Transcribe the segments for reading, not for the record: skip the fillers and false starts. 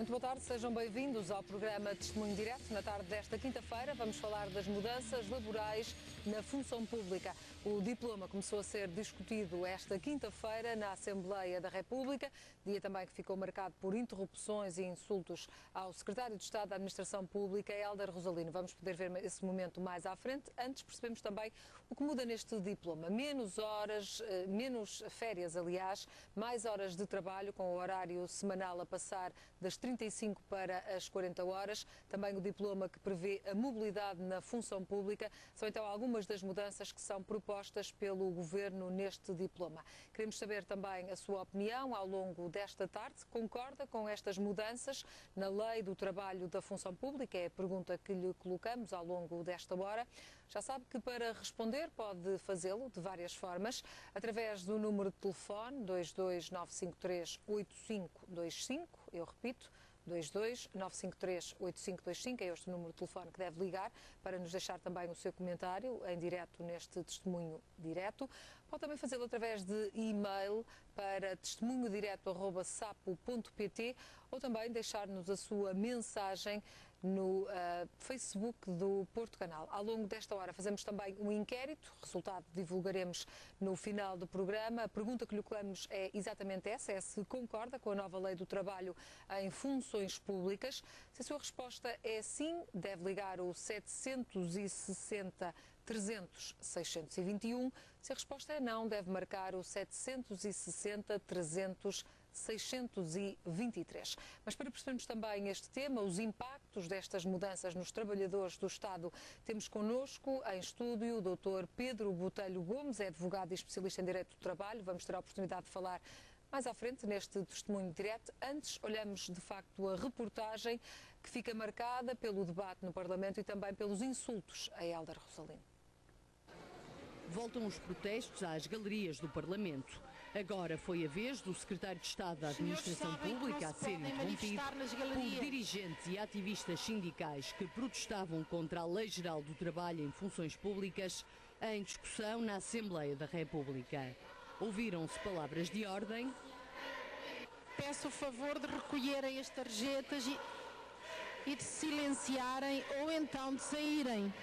Muito boa tarde, sejam bem-vindos ao programa Testemunho Direto. Na tarde desta quinta-feira vamos falar das mudanças laborais na função pública. O diploma começou a ser discutido esta quinta-feira na Assembleia da República, dia também que ficou marcado por interrupções e insultos ao Secretário de Estado da Administração Pública, Hélder Rosalino. Vamos poder ver esse momento mais à frente. Antes percebemos também o que muda neste diploma. Menos horas, menos férias, aliás, mais horas de trabalho, com o horário semanal a passar das 35 para as 40 horas. Também o diploma que prevê a mobilidade na função pública. São então algumas das mudanças que são propostas pelo Governo neste diploma. Queremos saber também a sua opinião ao longo desta tarde. Concorda com estas mudanças na Lei do Trabalho da Função Pública? É a pergunta que lhe colocamos ao longo desta hora. Já sabe que para responder pode fazê-lo de várias formas, através do número de telefone 22953-8525, eu repito, 22953-8525, é este o número de telefone que deve ligar para nos deixar também o seu comentário em direto neste testemunho direto. Pode também fazê-lo através de e-mail para testemunhodireto@sapo.pt ou também deixar-nos a sua mensagem no Facebook do Porto Canal. Ao longo desta hora fazemos também um inquérito, resultado divulgaremos no final do programa. A pergunta que lhe colocamos é exatamente essa, é se concorda com a nova Lei do Trabalho em funções públicas. Se a sua resposta é sim, deve ligar o 760 300 621. Se a resposta é não, deve marcar o 760 300 623. Mas para percebermos também este tema, os impactos destas mudanças nos trabalhadores do Estado, temos connosco em estúdio o Dr. Pedro Botelho Gomes, é advogado e especialista em Direito do Trabalho. Vamos ter a oportunidade de falar mais à frente neste testemunho direto. Antes, olhamos de facto a reportagem que fica marcada pelo debate no Parlamento e também pelos insultos a Hélder Rosalino. Voltam os protestos às galerias do Parlamento. Agora foi a vez do Secretário de Estado da Administração Pública a ser interrompido por dirigentes e ativistas sindicais que protestavam contra a Lei Geral do Trabalho em Funções Públicas em discussão na Assembleia da República. Ouviram-se palavras de ordem. Peço o favor de recolherem as tarjetas e de silenciarem ou então de saírem.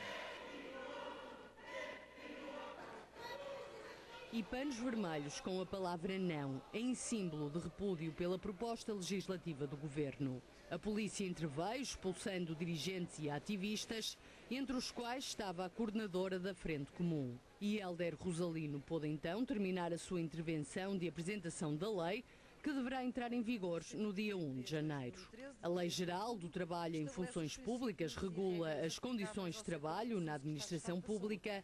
E panos vermelhos com a palavra não, em símbolo de repúdio pela proposta legislativa do Governo. A polícia interveio, expulsando dirigentes e ativistas, entre os quais estava a coordenadora da Frente Comum. E Hélder Rosalino pôde então terminar a sua intervenção de apresentação da lei, que deverá entrar em vigor no dia 1 de janeiro. A Lei Geral do Trabalho em Funções Públicas regula as condições de trabalho na administração pública.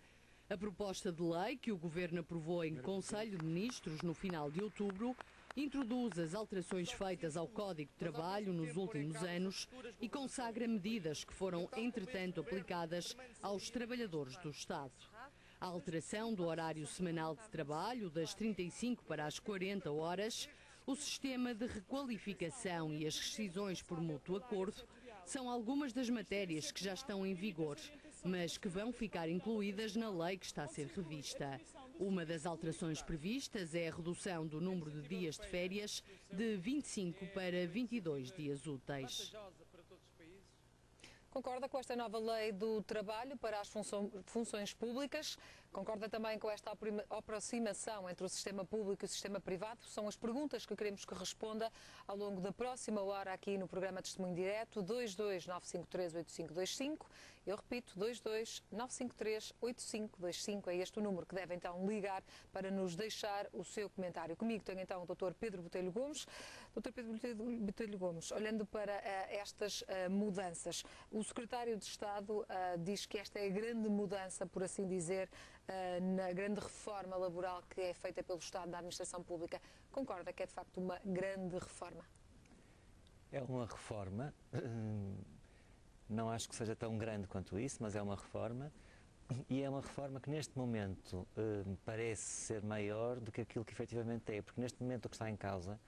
A proposta de lei, que o Governo aprovou em Conselho de Ministros no final de outubro, introduz as alterações feitas ao Código de Trabalho nos últimos anos e consagra medidas que foram, entretanto, aplicadas aos trabalhadores do Estado. A alteração do horário semanal de trabalho, das 35 para as 40 horas, o sistema de requalificação e as rescisões por mútuo acordo são algumas das matérias que já estão em vigor, mas que vão ficar incluídas na lei que está a ser revista. Uma das alterações previstas é a redução do número de dias de férias de 25 para 22 dias úteis. Concorda com esta nova Lei do Trabalho para as funções públicas? Concorda também com esta aproximação entre o sistema público e o sistema privado? São as perguntas que queremos que responda ao longo da próxima hora aqui no programa Testemunho Direto, 229538525. Eu repito, 229538525. É este o número que deve então ligar para nos deixar o seu comentário. Comigo tenho então o Dr. Pedro Botelho Gomes. Dr. Pedro Botelho Gomes, olhando para estas mudanças, o Secretário de Estado diz que esta é a grande mudança, por assim dizer, na grande reforma laboral que é feita pelo Estado da Administração Pública. Concorda que é de facto uma grande reforma? É uma reforma, não acho que seja tão grande quanto isso, mas é uma reforma, e é uma reforma que neste momento parece ser maior do que aquilo que efetivamente é, porque neste momento o que está em causa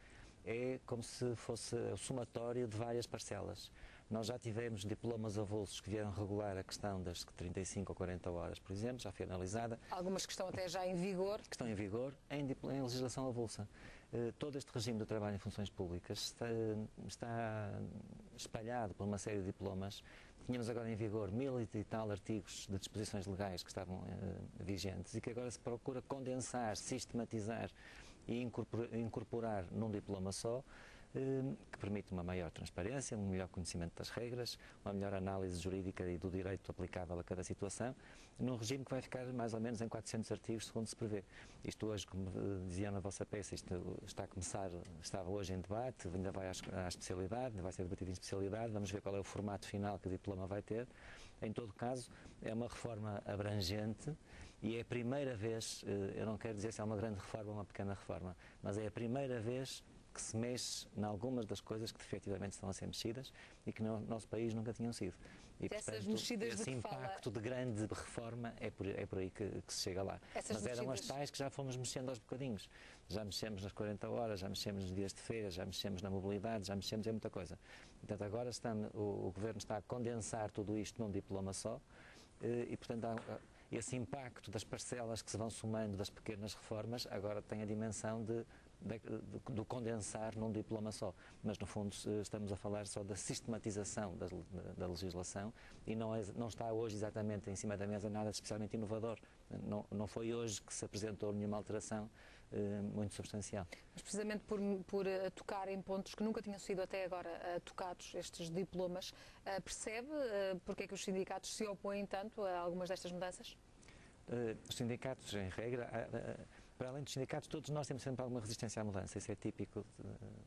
é como se fosse o somatório de várias parcelas. Nós já tivemos diplomas avulsos que vieram regular a questão das 35 ou 40 horas, por exemplo, já foi analisada. Algumas que estão até já em vigor. Que estão em vigor em legislação avulsa. Todo este regime do trabalho em funções públicas está espalhado por uma série de diplomas. Tínhamos agora em vigor 1000 e tal artigos de disposições legais que estavam vigentes e que agora se procura condensar, sistematizar e incorporar num diploma só, que permite uma maior transparência, um melhor conhecimento das regras, uma melhor análise jurídica e do direito aplicável a cada situação, num regime que vai ficar mais ou menos em 400 artigos, segundo se prevê. Isto hoje, como dizia na vossa peça, isto está a começar, estava hoje em debate, ainda vai à especialidade, ainda vai ser debatido em especialidade, vamos ver qual é o formato final que o diploma vai ter. Em todo caso, é uma reforma abrangente e é a primeira vez, eu não quero dizer se é uma grande reforma ou uma pequena reforma, mas é a primeira vez que se mexe em algumas das coisas que efetivamente estão a ser mexidas e que no nosso país nunca tinham sido. E, essas portanto, mexidas esse impacto de grande reforma é por aí que se chega lá. Mas eram as tais que já fomos mexendo aos bocadinhos. Já mexemos nas 40 horas, já mexemos nos dias de feira, já mexemos na mobilidade, já mexemos em muita coisa. Portanto, agora o Governo está a condensar tudo isto num diploma só e, portanto, esse impacto das parcelas que se vão somando das pequenas reformas agora tem a dimensão do condensar num diploma só. Mas, no fundo, estamos a falar só da sistematização da legislação e não está hoje exatamente em cima da mesa nada de especialmente inovador. Não foi hoje que se apresentou nenhuma alteração muito substancial. Mas precisamente por tocar em pontos que nunca tinham sido até agora tocados, estes diplomas, percebe porque é que os sindicatos se opõem tanto a algumas destas mudanças? Os sindicatos, em regra, para além dos sindicatos, todos nós temos sempre alguma resistência à mudança, isso é típico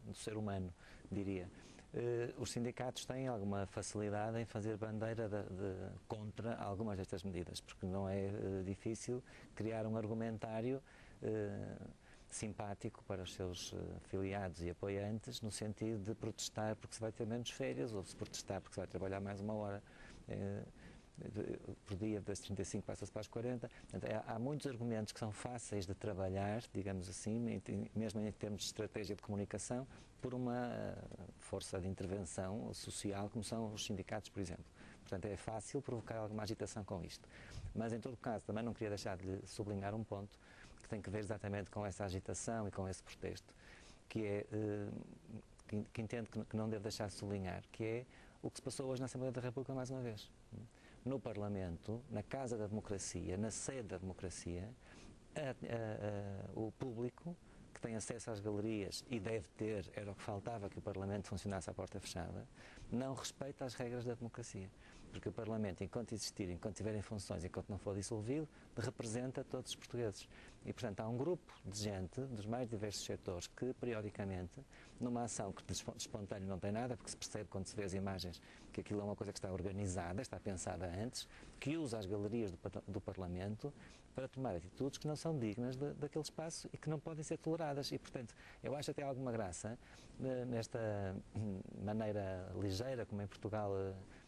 do ser humano, diria. Os sindicatos têm alguma facilidade em fazer bandeira contra algumas destas medidas, porque não é difícil criar um argumentário simpático para os seus filiados e apoiantes, no sentido de protestar porque se vai ter menos férias, ou se protestar porque se vai trabalhar mais uma hora por dia, das 35 passa-se para as 40. Há muitos argumentos que são fáceis de trabalhar, digamos assim, mesmo em termos de estratégia de comunicação, por uma força de intervenção social, como são os sindicatos, por exemplo. Portanto, é fácil provocar alguma agitação com isto. Mas, em todo caso, também não queria deixar de sublinhar um ponto que tem que ver exatamente com essa agitação e com esse protesto, que é, que entendo que não devo deixar de sublinhar, que é o que se passou hoje na Assembleia da República mais uma vez. No Parlamento, na Casa da Democracia, na sede da democracia, o público que tem acesso às galerias e deve ter, era o que faltava que o Parlamento funcionasse à porta fechada, não respeita as regras da democracia. Porque o Parlamento, enquanto existir, enquanto tiver em funções, enquanto não for dissolvido, representa todos os portugueses. E, portanto, há um grupo de gente, dos mais diversos setores, que, periodicamente, numa ação que de espontâneo não tem nada, porque se percebe quando se vê as imagens que aquilo é uma coisa que está organizada, está pensada antes, que usa as galerias do Parlamento para tomar atitudes que não são dignas daquele espaço e que não podem ser toleradas. E, portanto, eu acho até alguma graça nesta maneira ligeira, como em Portugal,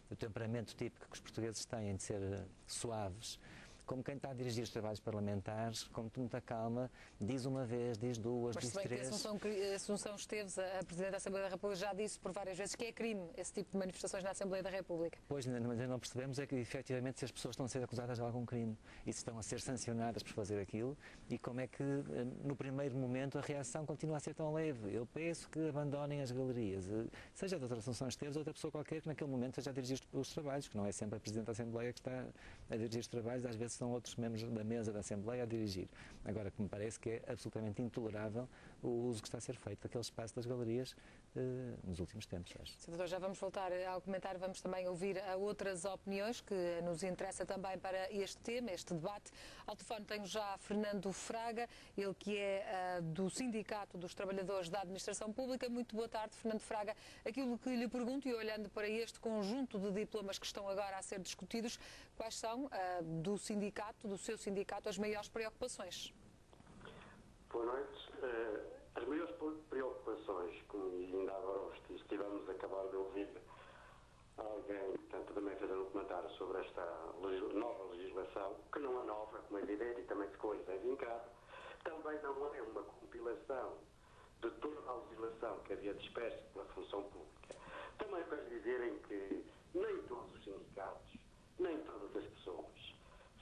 o temperamento típico que os portugueses têm de ser suaves, como quem está a dirigir os trabalhos parlamentares, com muita calma, diz uma vez, diz duas, diz três. Mas se bem que Assunção Esteves, a Presidente da Assembleia da República, já disse por várias vezes que é crime esse tipo de manifestações na Assembleia da República. Pois, mas ainda não percebemos é que, efetivamente, se as pessoas estão a ser acusadas de algum crime e se estão a ser sancionadas por fazer aquilo, e como é que, no primeiro momento, a reação continua a ser tão leve. Eu peço que abandonem as galerias, seja da Assunção Esteves ou outra pessoa qualquer que naquele momento esteja a dirigir os trabalhos, que não é sempre a Presidente da Assembleia que está a dirigir os trabalhos, às vezes são outros membros da mesa da Assembleia a dirigir. Agora, que me parece que é absolutamente intolerável o uso que está a ser feito daquele espaço das galerias nos últimos tempos, acho. Senador, já vamos voltar ao comentário, vamos também ouvir outras opiniões que nos interessa também para este tema, este debate. Ao telefone tenho já Fernando Fraga, ele que é do Sindicato dos Trabalhadores da Administração Pública. Muito boa tarde, Fernando Fraga. Aquilo que lhe pergunto, e olhando para este conjunto de diplomas que estão agora a ser discutidos, quais são, do seu sindicato, as maiores preocupações? Boa noite. As maiores preocupações, como ainda agora estivemos a acabar de ouvir alguém, portanto, também fazendo um comentário sobre esta nova legislação, que não é nova, como é evidente, e também ficou reivindicar, também não é uma compilação de toda a legislação que havia dispersa pela função pública. Também para dizerem que nem todos os sindicatos, nem todas as pessoas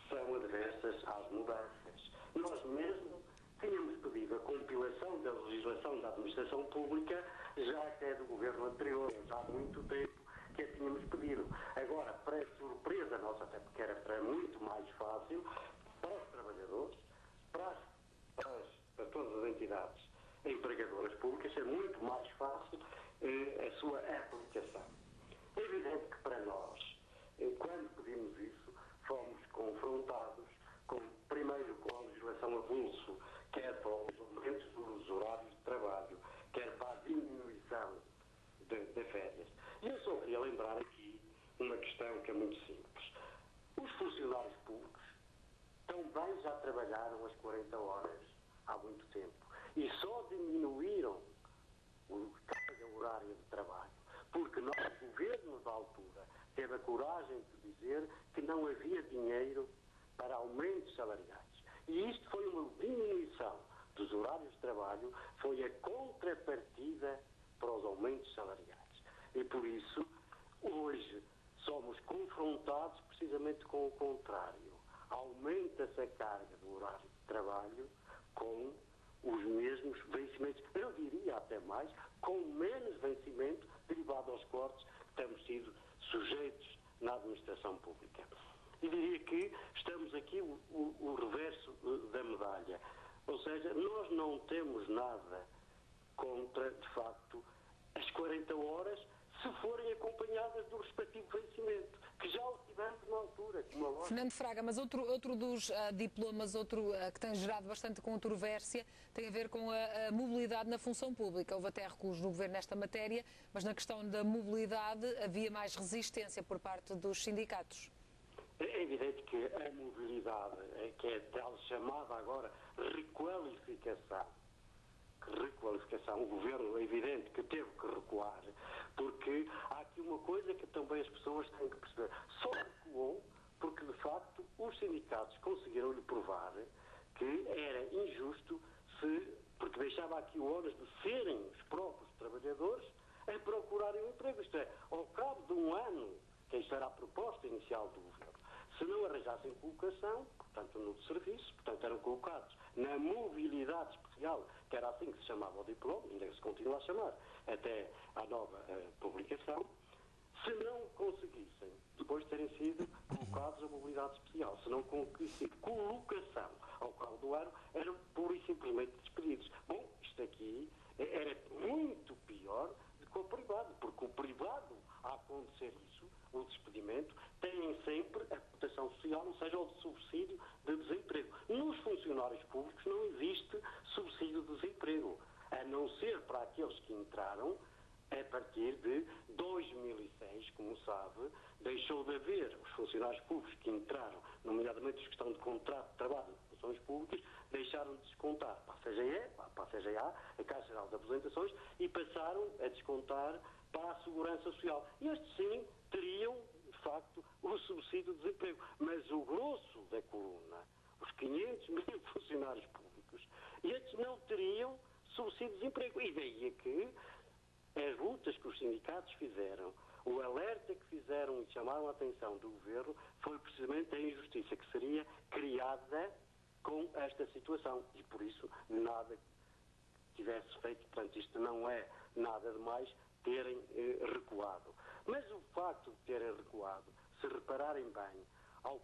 são adversas às mudanças. Nós mesmo tínhamos pedido a compilação da legislação da administração pública, já que é do governo anterior, já há muito tempo que a tínhamos pedido. Agora, para surpresa nossa, até porque era muito mais fácil, para os trabalhadores, para todas as entidades empregadoras públicas, é muito mais fácil a sua aplicação. É evidente que para nós, quando pedimos isso, fomos confrontados primeiro com a legislação avulso, quer para os aumentos dos horários de trabalho, quer para a diminuição de férias. E eu só queria lembrar aqui uma questão que é muito simples. Os funcionários públicos também já trabalharam as 40 horas há muito tempo e só diminuíram a carga horária de trabalho porque o nosso governo da altura teve a coragem de dizer que não havia dinheiro para aumentos salariais. E isto foi uma diminuição dos horários de trabalho, foi a contrapartida para os aumentos salariais. E por isso, hoje, somos confrontados precisamente com o contrário. Aumenta-se a carga do horário de trabalho com os mesmos vencimentos, eu diria até mais, com menos vencimento derivado aos cortes que temos sido sujeitos na administração pública. E diria que estamos aqui o reverso da medalha. Ou seja, nós não temos nada contra, de facto, as 40 horas, se forem acompanhadas do respectivo vencimento, que já o tivemos na altura. Fernando Fraga, mas outro dos diplomas, que tem gerado bastante controvérsia, tem a ver com a mobilidade na função pública. Houve até recuos no Governo nesta matéria, mas na questão da mobilidade havia mais resistência por parte dos sindicatos. É evidente que a mobilidade, que é tal chamada agora requalificação, o Governo é evidente que teve que recuar, porque há aqui uma coisa que também as pessoas têm que perceber. Só recuou porque, de facto, os sindicatos conseguiram-lhe provar que era injusto, porque deixava aqui o ônus de serem os próprios trabalhadores a procurarem um emprego. Isto é, ao cabo de um ano, que esta era a proposta inicial do Governo, se não arranjassem colocação, portanto no serviço, portanto eram colocados na mobilidade especial, que era assim que se chamava o diploma, ainda se continua a chamar, até à nova publicação, se não conseguissem, depois de terem sido colocados a mobilidade especial, se não conseguissem colocação ao cabo do ano, eram pura e simplesmente despedidos. Bom, isto aqui era muito pior do que o privado, porque o privado, a acontecer isso, o despedimento, têm sempre a proteção social, ou seja, o subsídio de desemprego. Nos funcionários públicos não existe subsídio de desemprego, a não ser para aqueles que entraram a partir de 2006, como sabe, deixou de haver os funcionários públicos que entraram, nomeadamente os que estão de contrato de trabalho em funções públicas, deixaram de descontar para a CGA, a Caixa Geral de Aposentações, e passaram a descontar para a Segurança Social. E estes sim teriam, de facto, o subsídio de desemprego. Mas o grosso da coluna, os 500 mil funcionários públicos, estes não teriam subsídio de desemprego. E daí é que as lutas que os sindicatos fizeram, o alerta que fizeram e chamaram a atenção do Governo, foi precisamente a injustiça que seria criada com esta situação. E por isso nada tivesse feito. Portanto, isto não é nada de mais terem recuado. Mas o facto de terem recuado, se repararem bem, ao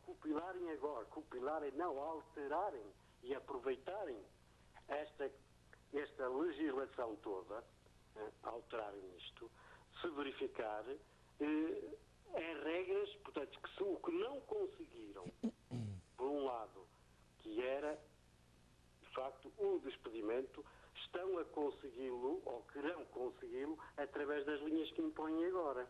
alterarem e aproveitarem esta legislação toda, alterarem isto, se verificar as regras, portanto, o que não conseguiram, por um lado, que era, de facto, o despedimento, estão a consegui-lo, ou querão consegui-lo, através das linhas que impõem agora.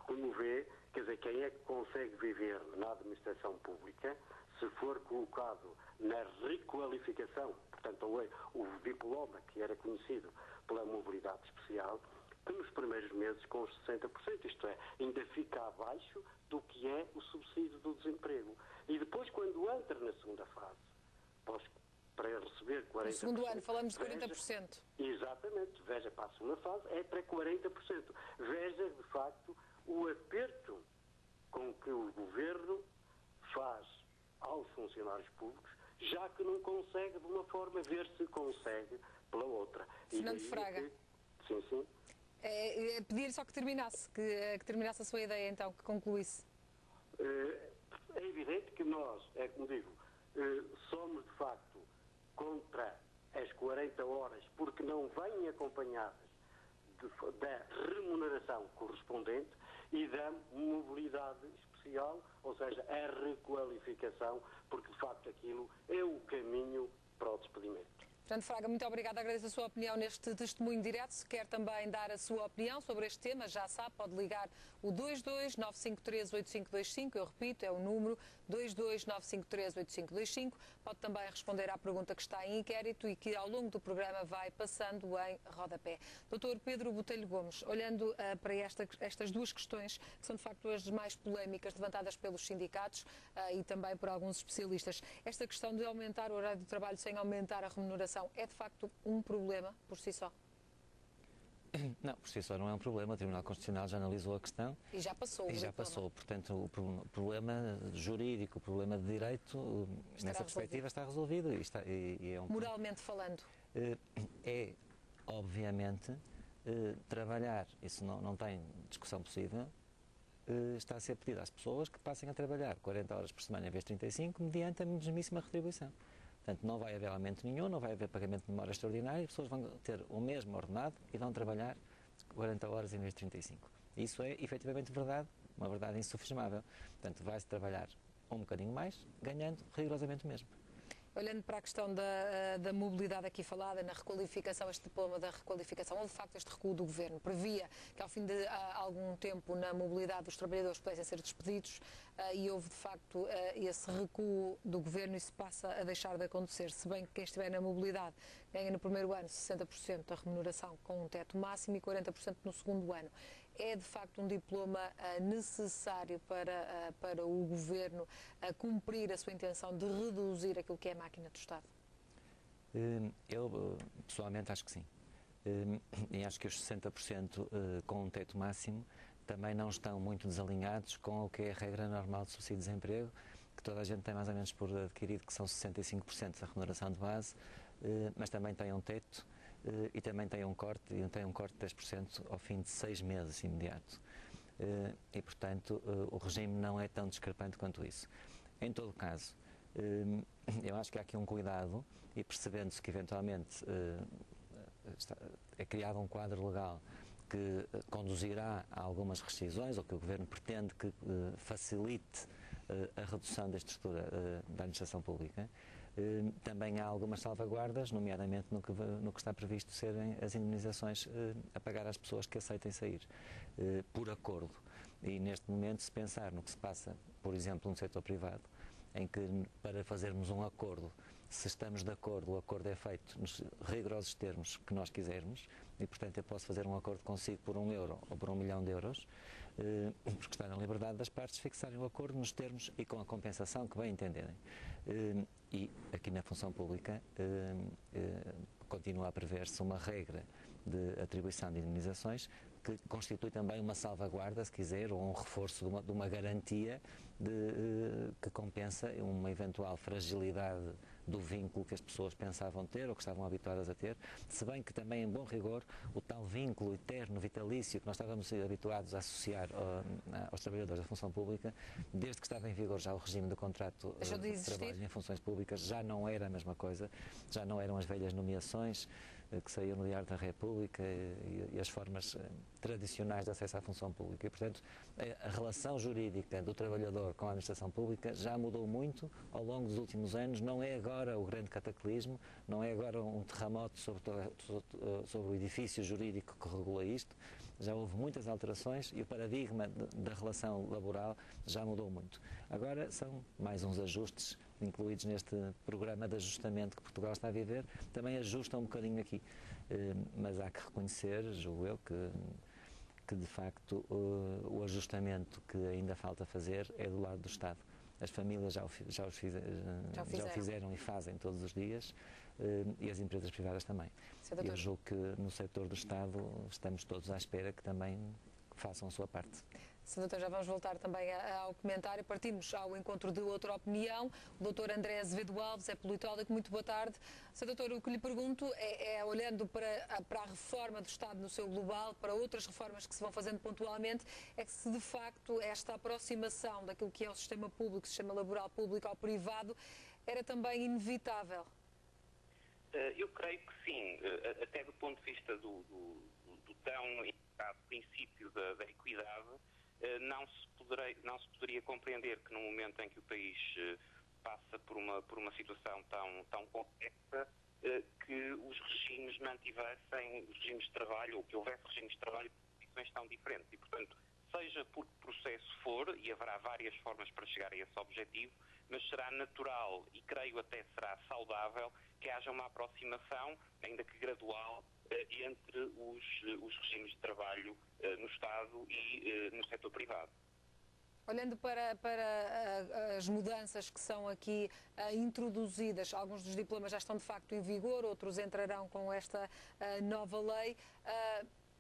Como vê, quer dizer, quem é que consegue viver na administração pública, se for colocado na requalificação, portanto, o diploma que era conhecido pela mobilidade especial, que nos primeiros meses com os 60%, isto é, ainda fica abaixo do que é o subsídio do desemprego. E depois, quando entra na segunda fase, para receber 40%. No segundo ano falamos de Veja, 40%. exatamente. Veja, para a segunda fase é para 40%. Veja, de facto, o aperto com que o Governo faz aos funcionários públicos, já que não consegue de uma forma ver se consegue pela outra. Fernando Fraga. Sim, sim. Pedir só que terminasse, que terminasse a sua ideia então, que concluísse. É evidente que nós, é como digo, somos de facto contra as 40 horas porque não vêm acompanhadas da remuneração correspondente e da mobilidade especial, ou seja, a requalificação, porque de facto aquilo é o caminho para o despedimento. Fernando Fraga, muito obrigada. Agradeço a sua opinião neste testemunho direto. Se quer também dar a sua opinião sobre este tema, já sabe, pode ligar o 22-953-8525. Eu repito, é o número 22-953-8525. Pode também responder à pergunta que está em inquérito e que ao longo do programa vai passando em rodapé. Dr. Pedro Botelho Gomes, olhando para estas duas questões, que são de facto as mais polémicas levantadas pelos sindicatos e também por alguns especialistas, esta questão de aumentar o horário de trabalho sem aumentar a remuneração é de facto um problema por si só? Não, por si só não é um problema. O Tribunal Constitucional já analisou a questão. E já passou. E já passou. Portanto, o problema jurídico, o problema de direito, nessa perspectiva está resolvido. E é moralmente falando? É, obviamente, trabalhar, isso não tem discussão possível, está a ser pedido às pessoas que passem a trabalhar 40 horas por semana em vez de 35, mediante a mesmíssima retribuição. Portanto, não vai haver aumento nenhum, não vai haver pagamento de memória extraordinária, as pessoas vão ter o mesmo ordenado e vão trabalhar 40 horas em vez de 35. Isso é efetivamente verdade, uma verdade insufismável. Portanto, vai-se trabalhar um bocadinho mais, ganhando rigorosamente o mesmo. Olhando para a questão da mobilidade aqui falada, na requalificação, este diploma da requalificação, ou de facto este recuo do Governo previa que ao fim de algum tempo na mobilidade os trabalhadores pudessem ser despedidos e houve de facto esse recuo do Governo e isso passa a deixar de acontecer, se bem que quem estiver na mobilidade ganha no primeiro ano 60% da remuneração com um teto máximo e 40% no segundo ano. É de facto um diploma necessário para o Governo cumprir a sua intenção de reduzir aquilo que é a máquina do Estado? Eu pessoalmente acho que sim. E acho que os 60% com um teto máximo também não estão muito desalinhados com o que é a regra normal de subsídio de desemprego, que toda a gente tem mais ou menos por adquirido, que são 65% da remuneração de base, mas também tem um teto. E também tem um corte de 10% ao fim de 6 meses imediato. E, portanto, o regime não é tão discrepante quanto isso. Em todo caso, eu acho que há aqui um cuidado e percebendo-se que eventualmente é criado um quadro legal que conduzirá a algumas rescisões ou que o Governo pretende que facilite a redução da estrutura da administração pública. Também há algumas salvaguardas, nomeadamente no que está previsto serem as indemnizações a pagar às pessoas que aceitem sair, por acordo. E neste momento, se pensar no que se passa, por exemplo, no setor privado, em que para fazermos um acordo, se estamos de acordo, o acordo é feito nos rigorosos termos que nós quisermos, e portanto eu posso fazer um acordo consigo por €1 ou por €1 milhão, porque está na liberdade das partes fixarem o acordo nos termos e com a compensação que bem entenderem. E aqui na função pública continua a prever-se uma regra de atribuição de indemnizações que constitui também uma salvaguarda, se quiser, ou um reforço de uma garantia que compensa uma eventual fragilidade do vínculo que as pessoas pensavam ter ou que estavam habituadas a ter, se bem que também, em bom rigor, o tal vínculo eterno, vitalício, que nós estávamos habituados a associar aos trabalhadores da função pública, desde que estava em vigor já o regime do contrato de trabalho em funções públicas, já não era a mesma coisa, já não eram as velhas nomeações que saíam no Diário da República e as formas tradicionais de acesso à função pública. E, portanto, a relação jurídica do trabalhador com a administração pública já mudou muito ao longo dos últimos anos. Não é agora o grande cataclismo, não é agora um terremoto sobre o edifício jurídico que regula isto. Já houve muitas alterações e o paradigma da relação laboral já mudou muito. Agora são mais uns ajustes incluídos neste programa de ajustamento que Portugal está a viver, também ajustam um bocadinho aqui. Mas há que reconhecer, julgo eu, que de facto o ajustamento que ainda falta fazer é do lado do Estado. as famílias já o fizeram e fazem todos os dias, e as empresas privadas também. Eu julgo que no setor do Estado estamos todos à espera que também façam a sua parte. Sr. Doutor, já vamos voltar também ao comentário. Partimos ao encontro de outra opinião. O Doutor André Azevedo Alves é politólogo. Muito boa tarde. Sr. Doutor, o que lhe pergunto olhando para a reforma do Estado no seu global, para outras reformas que se vão fazendo pontualmente, é que se de facto esta aproximação daquilo que é o sistema público, o sistema laboral público ao privado, era também inevitável? Eu creio que sim, até do ponto de vista do tão indicado princípio da equidade. Não se poderia compreender que no momento em que o país passa por uma situação tão complexa, que os regimes mantivessem os regimes de trabalho, ou que houvesse regimes de trabalho de condições tão diferentes. E, portanto, seja por que processo for, e haverá várias formas para chegar a esse objetivo, mas será natural e creio até será saudável que haja uma aproximação, ainda que gradual, entre os regimes de trabalho no Estado e no setor privado. Olhando para as mudanças que são aqui introduzidas, alguns dos diplomas já estão de facto em vigor, outros entrarão com esta nova lei.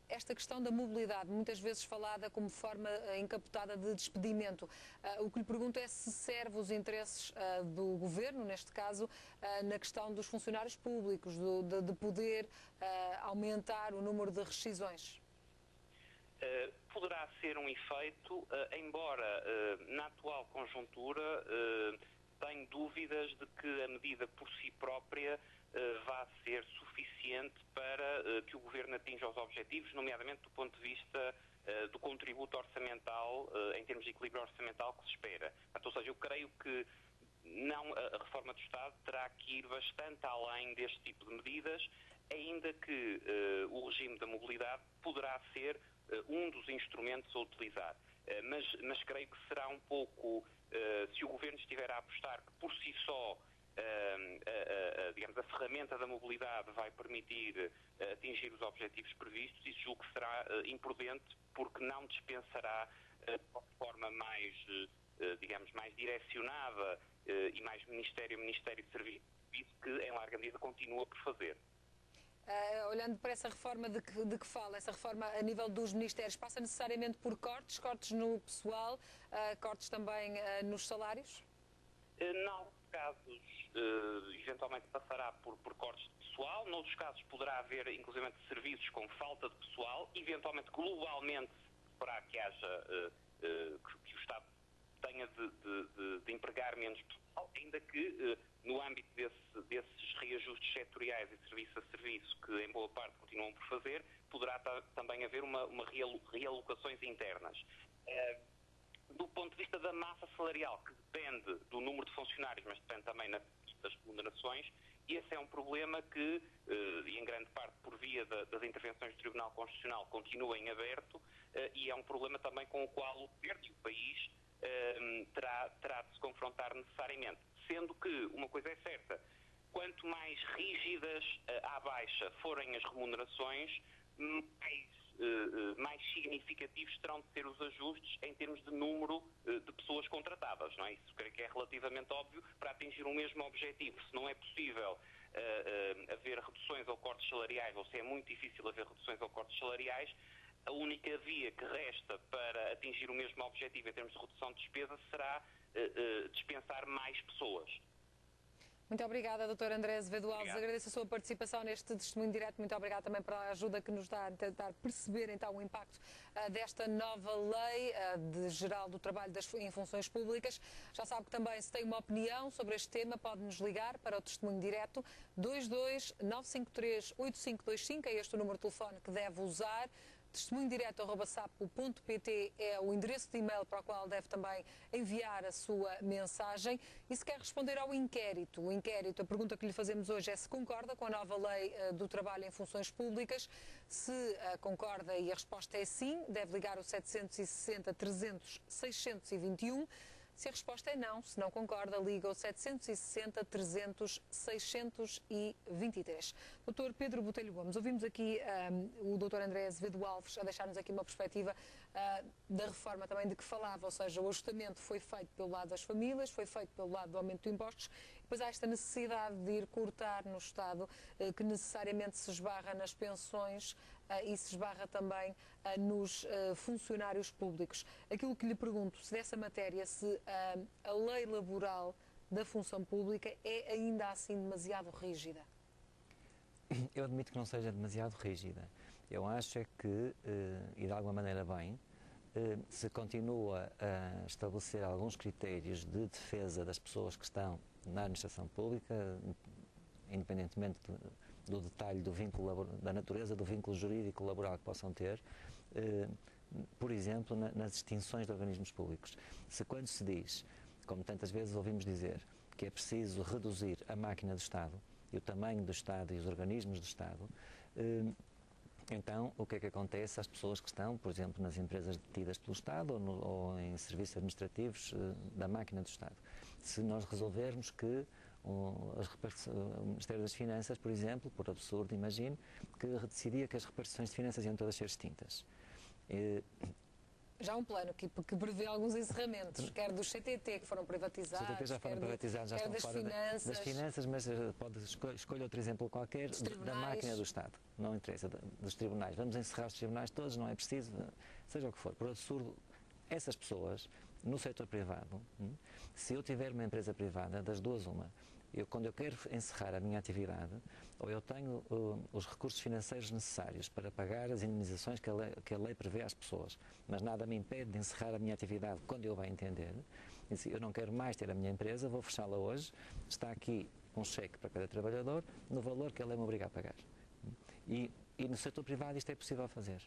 Esta questão da mobilidade, muitas vezes falada como forma encapotada de despedimento. O que lhe pergunto é se serve os interesses do Governo, neste caso, na questão dos funcionários públicos, de poder aumentar o número de rescisões. Poderá ser um efeito, embora na atual conjuntura tenho dúvidas de que a medida por si própria vá ser suficiente para que o Governo atinja os objetivos, nomeadamente do ponto de vista do contributo orçamental, em termos de equilíbrio orçamental que se espera. Ou seja, eu creio que a reforma do Estado terá que ir bastante além deste tipo de medidas, ainda que o regime da mobilidade poderá ser um dos instrumentos a utilizar. Mas creio que será um pouco, se o Governo estiver a apostar que por si só digamos, a ferramenta da mobilidade vai permitir atingir os objetivos previstos, isso julgo que será imprudente, porque não dispensará de uma forma mais, digamos, mais direcionada e mais Ministério de Serviço, que em larga medida continua por fazer. Olhando para essa reforma de que fala, essa reforma a nível dos ministérios, passa necessariamente por cortes no pessoal, cortes também nos salários? Não. Casos, eventualmente passará por cortes de pessoal, noutros casos poderá haver, inclusive, serviços com falta de pessoal, eventualmente, globalmente, para que haja, que o Estado tenha de empregar menos pessoal, ainda que, no âmbito desses reajustes setoriais e serviço a serviço, que em boa parte continuam por fazer, poderá também haver uma realocações internas. Do ponto de vista da massa salarial, que depende do número de funcionários, mas depende também das remunerações, esse é um problema que, e em grande parte por via das intervenções do Tribunal Constitucional, continua em aberto, e é um problema também com o qual o Governo e o país terá de se confrontar necessariamente. Sendo que, uma coisa é certa, quanto mais rígidas à baixa forem as remunerações, mais significativos terão de ser os ajustes em termos de número de pessoas contratadas, não é? Isso creio que é relativamente óbvio para atingir o mesmo objetivo. Se não é possível haver reduções ou cortes salariais, ou se é muito difícil haver reduções ou cortes salariais, a única via que resta para atingir o mesmo objetivo em termos de redução de despesa será dispensar mais pessoas. Muito obrigada, Dr. André Azevedo Alves. Agradeço a sua participação neste testemunho direto. Muito obrigada também pela ajuda que nos dá a tentar perceber então o impacto desta nova lei geral do trabalho em funções públicas. Já sabe que também, se tem uma opinião sobre este tema, pode nos ligar para o testemunho direto 22-953-8525. É este o número de telefone que deve usar. testemunhodireto@sapo.pt é o endereço de e-mail para o qual deve também enviar a sua mensagem. E se quer responder ao inquérito, a pergunta que lhe fazemos hoje é se concorda com a nova lei do trabalho em funções públicas. Se concorda e a resposta é sim, deve ligar o 760 300 621. Se a resposta é não, se não concorda, liga ao 760 300 623. Dr. Pedro Botelho Gomes, ouvimos aqui o Dr. André Azevedo Alves a deixar-nos aqui uma perspectiva da reforma também de que falava, ou seja, o ajustamento foi feito pelo lado das famílias, foi feito pelo lado do aumento de impostos, depois há esta necessidade de ir cortar no Estado, que necessariamente se esbarra nas pensões e se esbarra também nos funcionários públicos. Aquilo que lhe pergunto, se dessa matéria, se a lei laboral da função pública é ainda assim demasiado rígida? Eu admito que não seja demasiado rígida. Eu acho é que, e de alguma maneira bem, se continua a estabelecer alguns critérios de defesa das pessoas que estão na administração pública, independentemente do detalhe do vínculo, da natureza do vínculo jurídico laboral que possam ter, por exemplo, nas extinções de organismos públicos. Se quando se diz, como tantas vezes ouvimos dizer, que é preciso reduzir a máquina do Estado e o tamanho do Estado e os organismos do Estado, então o que é que acontece às pessoas que estão, por exemplo, nas empresas detidas pelo Estado ou em serviços administrativos da máquina do Estado? Se nós resolvermos que o Ministério das Finanças, por exemplo, por absurdo, imagine, que decidia que as repartições de finanças iam todas ser extintas. Já há um plano que prevê alguns encerramentos, quer do CTT, que foram privatizados, Os CTT já foram privatizados, já estão fora das finanças, mas pode escolher outro exemplo qualquer da máquina do Estado, não interessa, dos tribunais. Vamos encerrar os tribunais todos, não é preciso, seja o que for. Por absurdo, essas pessoas, no setor privado, se eu tiver uma empresa privada, das duas uma, quando eu quero encerrar a minha atividade, ou eu tenho os recursos financeiros necessários para pagar as indemnizações que a lei prevê às pessoas, mas nada me impede de encerrar a minha atividade quando eu bem entender, e se eu não quero mais ter a minha empresa, vou fechá-la hoje, está aqui um cheque para cada trabalhador, no valor que a lei me obriga a pagar. E no setor privado isto é possível fazer.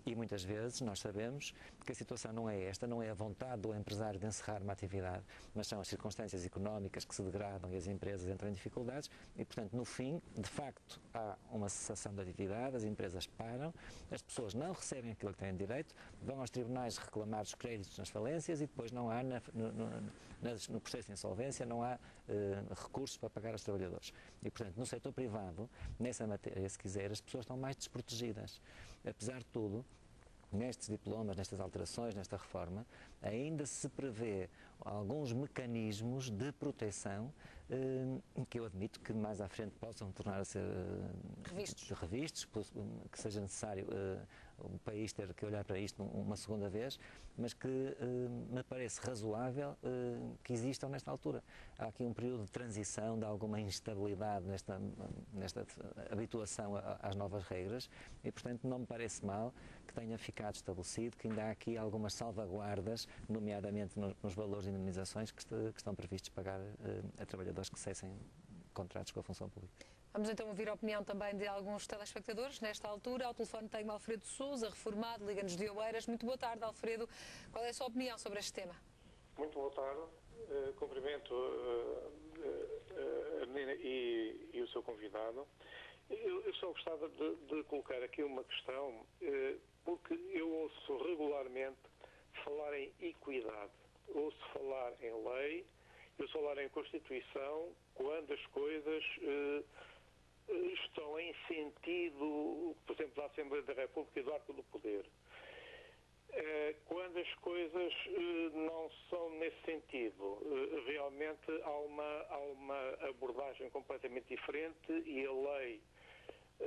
E muitas vezes nós sabemos que a situação não é esta, não é a vontade do empresário de encerrar uma atividade, mas são as circunstâncias económicas que se degradam e as empresas entram em dificuldades e, portanto, no fim, de facto, há uma cessação da atividade, as empresas param, as pessoas não recebem aquilo que têm direito, vão aos tribunais reclamar os créditos nas falências e depois não há, no processo de insolvência, não há recursos para pagar aos trabalhadores. E, portanto, no setor privado, nessa matéria, se quiser, as pessoas estão mais desprotegidas. Apesar de tudo, nestes diplomas, nestas alterações, nesta reforma, ainda se prevê alguns mecanismos de proteção que eu admito que mais à frente possam tornar a ser revistos, que seja necessário o país ter que olhar para isto uma segunda vez, mas que me parece razoável que existam nesta altura. Há aqui um período de transição, de alguma instabilidade nesta habituação às novas regras e, portanto, não me parece mal que tenha ficado estabelecido que ainda há aqui algumas salvaguardas, nomeadamente nos valores de indemnizações que estão previstos pagar a trabalhadores que cessem contratos com a função pública. Vamos então ouvir a opinião também de alguns telespectadores nesta altura. Ao telefone tenho Alfredo Sousa, reformado, Liga-nos de Oeiras. Muito boa tarde, Alfredo. Qual é a sua opinião sobre este tema? Muito boa tarde. Cumprimento a menina e o seu convidado. Eu só gostava de colocar aqui uma questão, porque eu ouço regularmente falar em equidade, ouço falar em lei, ouço falar em Constituição, quando as coisas estão em sentido, por exemplo, da Assembleia da República e do Arco do Poder. Quando as coisas não são nesse sentido, realmente há uma abordagem completamente diferente e a lei,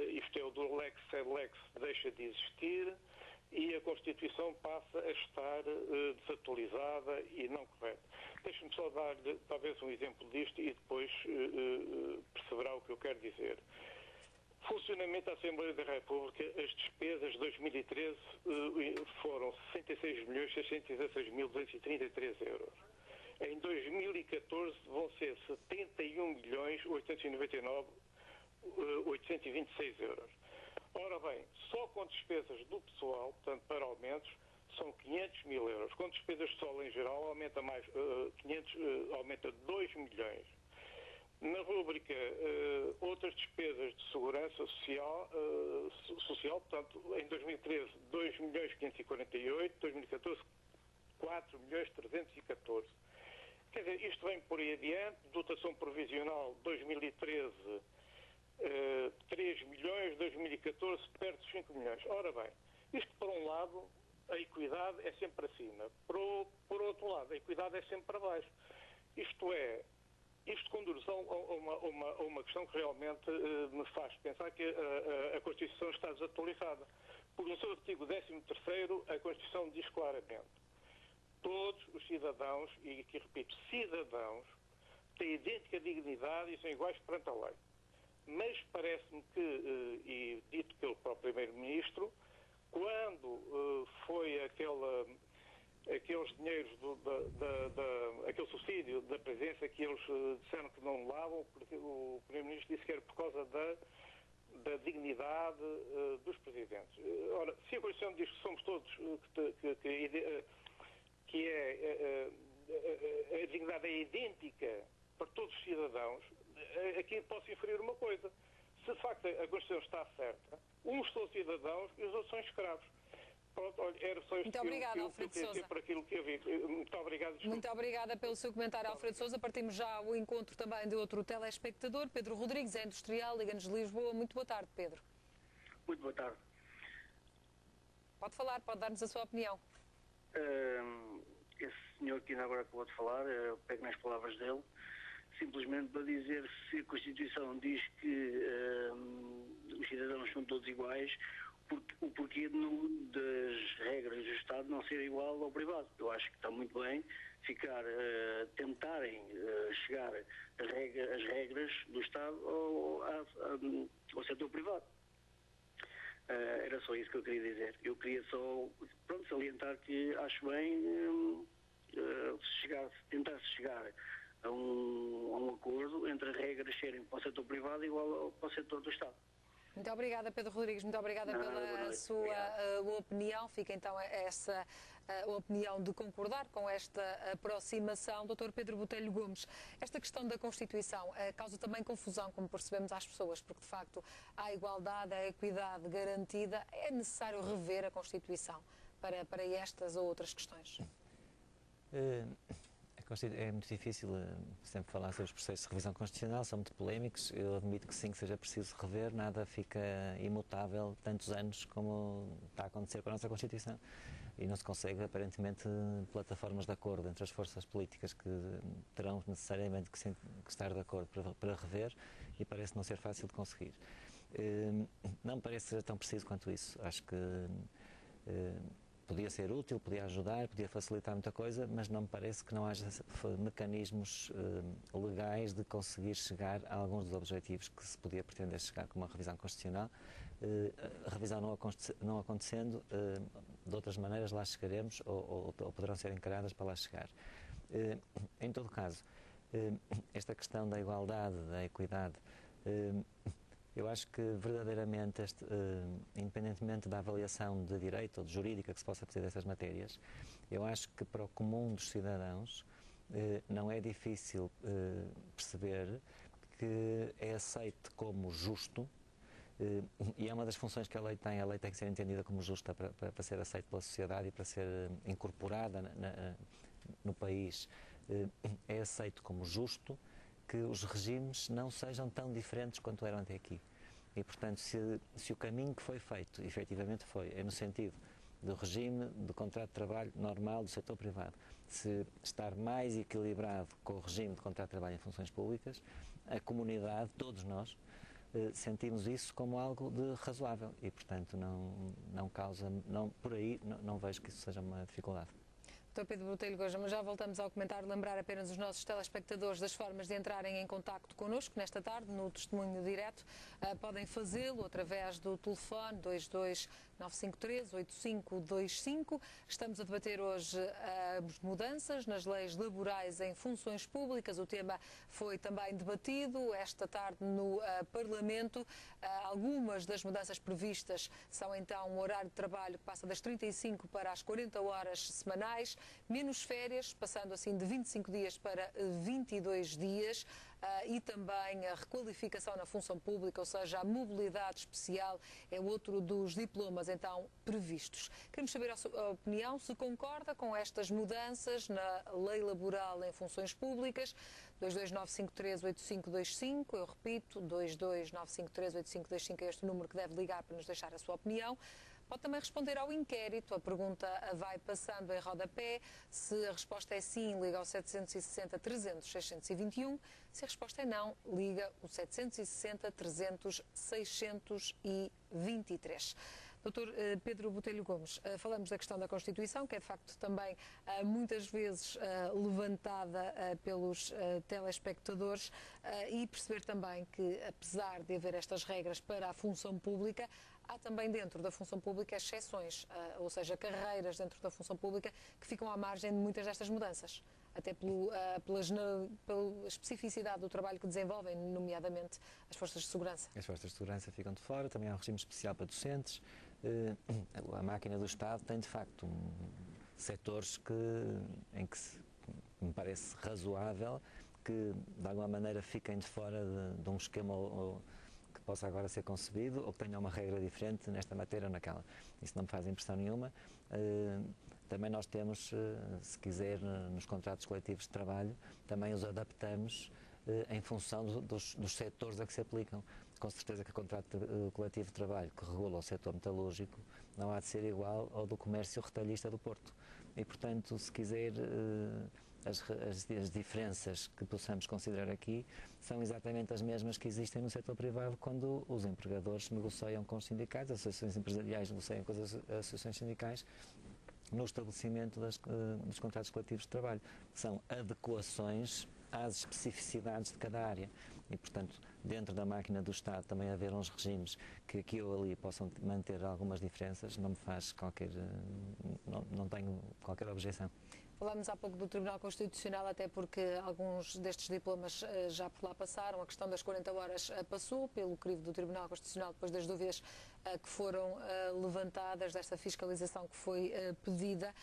isto é, o do lex sed lex, deixa de existir e a Constituição passa a estar desatualizada e não correta. Deixe-me só dar-lhe talvez um exemplo disto e depois perceberá o que eu quero dizer. Funcionamento da Assembleia da República, as despesas de 2013 foram 66.616.233 euros. Em 2014 vão ser 71.899.826 euros. Ora bem, só com despesas do pessoal, portanto para aumentos, são 500 mil euros. Com despesas de pessoal em geral aumenta mais, aumenta 2 milhões. Na rúbrica outras despesas de segurança social, portanto, em 2013, 2.548.000, 2014, 4.314.000. Quer dizer, isto vem por aí adiante, dotação provisional 2013, 3 milhões, 2014, perto de 5 milhões. Ora bem, isto por um lado, a equidade é sempre para cima. Por outro lado, a equidade é sempre para baixo. Isto conduz a uma questão que realmente me faz pensar que a Constituição está desatualizada. Porque no seu artigo 13º, a Constituição diz claramente: todos os cidadãos, e aqui repito, cidadãos, têm idêntica dignidade e são iguais perante a lei. Mas parece-me que, e dito pelo próprio Primeiro-Ministro, quando foi aqueles dinheiros, aquele subsídio da presença que eles disseram que não levavam, porque o Primeiro-Ministro disse que era por causa da dignidade dos presidentes. Ora, se a Constituição diz que somos todos, que a dignidade é idêntica para todos os cidadãos, aqui posso inferir uma coisa: se de facto a Constituição está certa, uns são cidadãos e os outros são escravos. Pronto, olha, era só isto Muito obrigada, Alfredo que eu queria dizer por aquilo que eu vi. Muito obrigado. Desculpa. Muito obrigada pelo seu comentário, Alfredo Sousa. Partimos já ao encontro também de outro telespectador, Pedro Rodrigues, é industrial, Liga-nos de Lisboa. Muito boa tarde, Pedro. Muito boa tarde. Pode falar, pode dar-nos a sua opinião. Esse senhor que ainda agora acabou de falar, eu pego nas palavras dele, simplesmente para dizer, se a Constituição diz que os cidadãos são todos iguais, o porquê das regras do Estado não ser igual ao privado. Eu acho que está muito bem tentarem chegar as regras do Estado ao setor privado. Era só isso que eu queria dizer. Eu queria só salientar que acho bem tentar-se chegar a um acordo entre as regras serem para o setor privado igual para o setor do Estado. Muito obrigada, Pedro Rodrigues, muito obrigada pela sua opinião. Fica então essa opinião de concordar com esta aproximação. Dr. Pedro Botelho Gomes, esta questão da Constituição causa também confusão, como percebemos, às pessoas, porque de facto há a igualdade, a equidade garantida. É necessário rever a Constituição para estas ou outras questões? É muito difícil sempre falar sobre os processos de revisão constitucional, são muito polémicos. Eu admito que sim, que seja preciso rever, nada fica imutável tantos anos como está a acontecer com a nossa Constituição. E não se consegue, aparentemente, plataformas de acordo entre as forças políticas que terão necessariamente que estar de acordo para rever, e parece não ser fácil de conseguir. Não me parece ser tão preciso quanto isso. Acho que podia ser útil, podia ajudar, podia facilitar muita coisa, mas não me parece que não haja mecanismos legais de conseguir chegar a alguns dos objetivos que se podia pretender chegar com uma revisão constitucional. A revisão não acontecendo, de outras maneiras lá chegaremos ou poderão ser encaradas para lá chegar. Em todo caso, esta questão da igualdade, da equidade, eu acho que verdadeiramente, independentemente da avaliação de direito ou de jurídica que se possa fazer dessas matérias, eu acho que para o comum dos cidadãos não é difícil perceber que é aceite como justo, e é uma das funções que a lei tem que ser entendida como justa para ser aceita pela sociedade e para ser incorporada no país. É aceito como justo que os regimes não sejam tão diferentes quanto eram até aqui. E, portanto, se o caminho que foi feito, efetivamente é no sentido do regime de contrato de trabalho normal do setor privado, se estar mais equilibrado com o regime de contrato de trabalho em funções públicas, a comunidade, todos nós, sentimos isso como algo de razoável e, portanto, por aí não vejo que isso seja uma dificuldade. Dr. Pedro Botelho Gomes, mas já voltamos ao comentário. Lembrar apenas os nossos telespectadores das formas de entrarem em contacto connosco nesta tarde, no testemunho direto. Podem fazê-lo através do telefone 22953-8525. Estamos a debater hoje as mudanças nas leis laborais em funções públicas. O tema foi também debatido esta tarde no Parlamento. Algumas das mudanças previstas são então o horário de trabalho que passa das 35 para as 40 horas semanais, menos férias, passando assim de 25 dias para 22 dias, e também a requalificação na função pública, ou seja, a mobilidade especial é outro dos diplomas então previstos. Queremos saber a sua opinião, se concorda com estas mudanças na lei laboral em funções públicas. 229538525, eu repito, 229538525 é este o número que deve ligar para nos deixar a sua opinião. Pode também responder ao inquérito, a pergunta vai passando em rodapé. Se a resposta é sim, liga ao 760 300 621. Se a resposta é não, liga o 760 300 623. Dr. Pedro Botelho Gomes, falamos da questão da Constituição, que é de facto também muitas vezes levantada pelos telespectadores, e perceber também que, apesar de haver estas regras para a função pública, há também dentro da função pública exceções, ou seja, carreiras dentro da função pública que ficam à margem de muitas destas mudanças, até pela especificidade do trabalho que desenvolvem, nomeadamente as forças de segurança. As forças de segurança ficam de fora, também há um regime especial para docentes. A máquina do Estado tem, de facto, setores em que me parece razoável que, de alguma maneira, fiquem de fora de um esquema que possa agora ser concebido ou que tenha uma regra diferente nesta matéria ou naquela. Isso não me faz impressão nenhuma. Também nós temos, se quiser, nos contratos coletivos de trabalho, também os adaptamos em função dos setores a que se aplicam. Com certeza que o contrato coletivo de trabalho que regula o setor metalúrgico não há de ser igual ao do comércio retalhista do Porto. E, portanto, se quiser, as diferenças que possamos considerar aqui são exatamente as mesmas que existem no setor privado quando os empregadores negociam com os sindicatos, as associações empresariais negociam com as associações sindicais no estabelecimento dos contratos coletivos de trabalho. São adequações às especificidades de cada área. E, portanto, dentro da máquina do Estado também haver uns regimes que aqui ou ali possam manter algumas diferenças, não me faz não tenho qualquer objeção. Falámos há pouco do Tribunal Constitucional, até porque alguns destes diplomas já por lá passaram. A questão das 40 horas passou pelo crivo do Tribunal Constitucional depois das dúvidas que foram levantadas, desta fiscalização que foi pedida.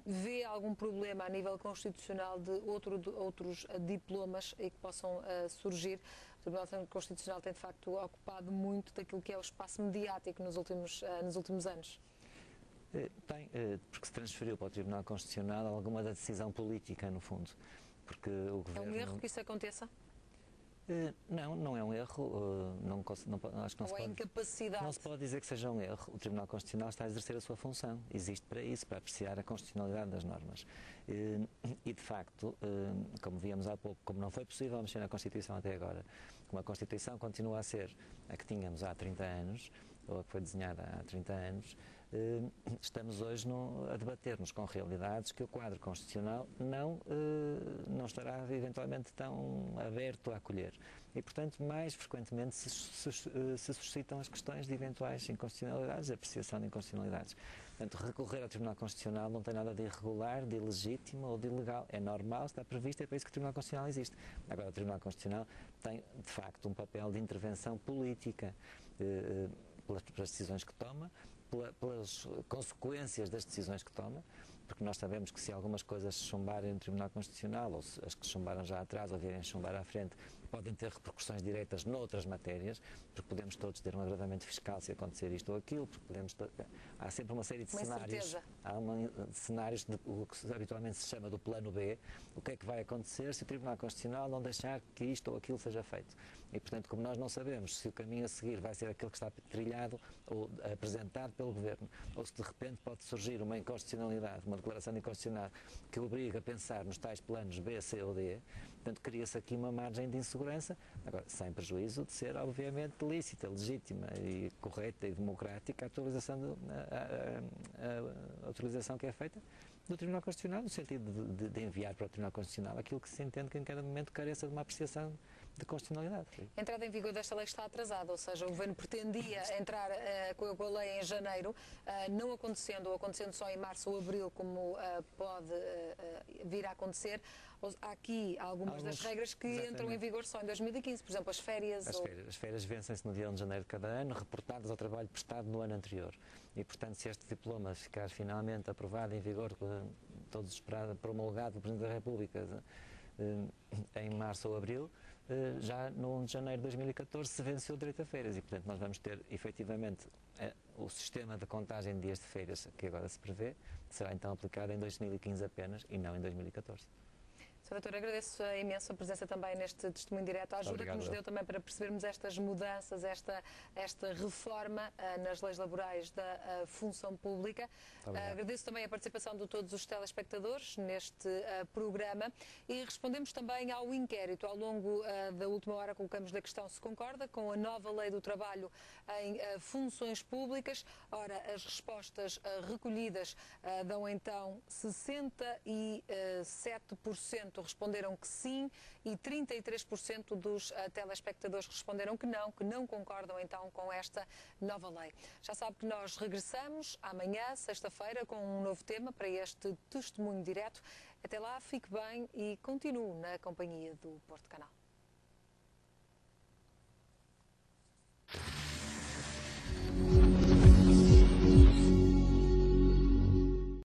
Vê algum problema a nível constitucional de outros diplomas e que possam surgir? O Tribunal Constitucional tem, de facto, ocupado muito daquilo que é o espaço mediático nos últimos anos. Tem, porque se transferiu para o Tribunal Constitucional alguma da decisão política, no fundo. Porque o governo... É um erro que isso aconteça? Não é um erro. Acho que não Ou é incapacidade? Não se pode dizer que seja um erro. O Tribunal Constitucional está a exercer a sua função. Existe para isso, para apreciar a constitucionalidade das normas. E, de facto, como víamos há pouco, como não foi possível mexer na Constituição até agora, como a Constituição continua a ser a que tínhamos há 30 anos, ou a que foi desenhada há 30 anos, estamos hoje a debater-nos com realidades que o quadro constitucional não estará eventualmente tão aberto a acolher. E, portanto, mais frequentemente se suscitam as questões de eventuais inconstitucionalidades, de apreciação de inconstitucionalidades. Portanto, recorrer ao Tribunal Constitucional não tem nada de irregular, de ilegítimo ou de ilegal. É normal, está previsto, é para isso que o Tribunal Constitucional existe. Agora, o Tribunal Constitucional tem, de facto, um papel de intervenção política pelas decisões que toma, pelas consequências das decisões que toma, porque nós sabemos que se algumas coisas chumbarem no Tribunal Constitucional, ou as que chumbaram já atrás ou vierem chumbar à frente, podem ter repercussões diretas noutras matérias, porque podemos todos ter um agravamento fiscal se acontecer isto ou aquilo, porque há sempre uma série de cenários. Há cenários de o que habitualmente se chama do plano B, o que é que vai acontecer se o Tribunal Constitucional não deixar que isto ou aquilo seja feito. E, portanto, como nós não sabemos se o caminho a seguir vai ser aquele que está trilhado ou apresentado pelo Governo, ou se de repente pode surgir uma inconstitucionalidade, uma declaração de inconstitucionalidade que obriga a pensar nos tais planos B, C ou D, portanto, cria-se aqui uma margem de insegurança, agora, sem prejuízo de ser, obviamente, lícita, legítima e correta e democrática a utilização que é feita do Tribunal Constitucional, no sentido de enviar para o Tribunal Constitucional aquilo que se entende que em cada momento careça de uma apreciação de constitucionalidade. A entrada em vigor desta lei está atrasada, ou seja, o Governo pretendia entrar com a lei em janeiro, não acontecendo, ou acontecendo só em março ou abril, como pode vir a acontecer. Há aqui algumas das regras que entram em vigor só em 2015, por exemplo, as férias. As férias vencem-se no dia 1 de janeiro de cada ano, reportadas ao trabalho prestado no ano anterior. E, portanto, se este diploma ficar finalmente aprovado em vigor, todos esperados, promulgado pelo Presidente da República em março ou abril, já no 1 de janeiro de 2014 se venceu o direito a feiras e, portanto, nós vamos ter efetivamente o sistema de contagem de dias de feiras que agora se prevê, será então aplicado em 2015 apenas e não em 2014. Sr. Doutor, agradeço imenso a presença também neste testemunho direto, a ajuda que nos deu também para percebermos estas mudanças, esta reforma nas leis laborais da função pública. Agradeço também a participação de todos os telespectadores neste programa e respondemos também ao inquérito. Ao longo da última hora colocamos-lhe a questão se concorda com a nova lei do trabalho em funções públicas. Ora, as respostas recolhidas dão então 67% responderam que sim e 33% dos telespectadores responderam que não concordam então com esta nova lei. Já sabe que nós regressamos amanhã, sexta-feira, com um novo tema para este testemunho direto. Até lá, fique bem e continue na companhia do Porto Canal.